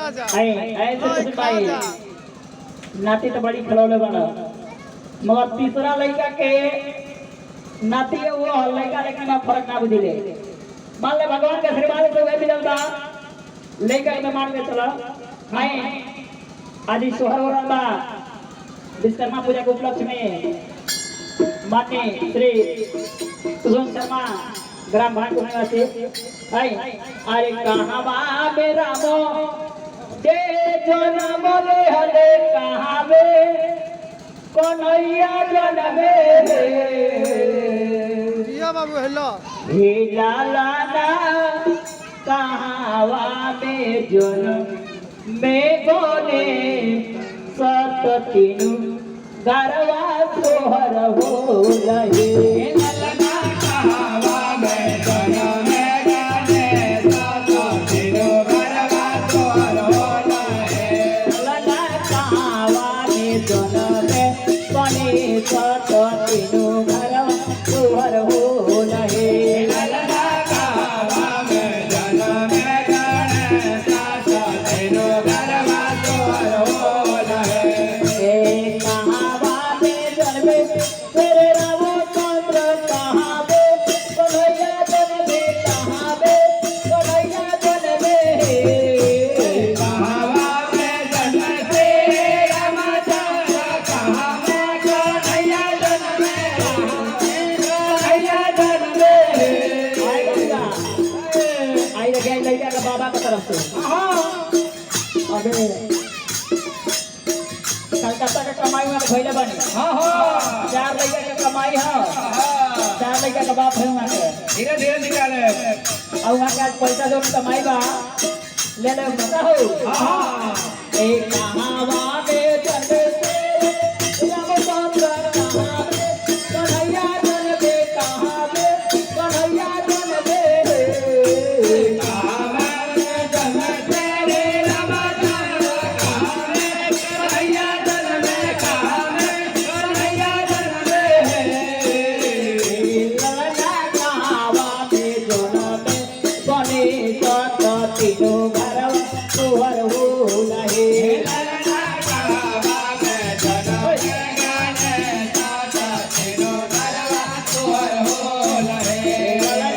ऐसे भाई नाती तो बड़ी खिलौने बना मगर तीसरा लड़का के नाती है वो लड़का लेकिन में फर्क ना बुझिले मान ले भगवान के आशीर्वाद से वे मिलल बा लड़का में मान के चला हाय आज सोहर हो रहा बा विश्वकर्मा पूजा के उपलक्ष्य में माननीय श्री सुजन शर्मा ग्राम भांड निवासी अरे कहाँ बा मेरा मो दे जनम ले हले कहाँ बे कन्हैया जनमे जिया बाबू हेलो हिला लाना कहाँ में जनम में गोने सत तीनू गरवा सोहर हो रहे बाबा की तरफ से अबे कलकत्ता के कमाई में भइले बनी चार लड़का के कमाई है चार लड़का के बाप है वहां के धीरे धीरे निकाले और वहां के आज पैसा जो कमाई बा ले ले बता हो ए कहां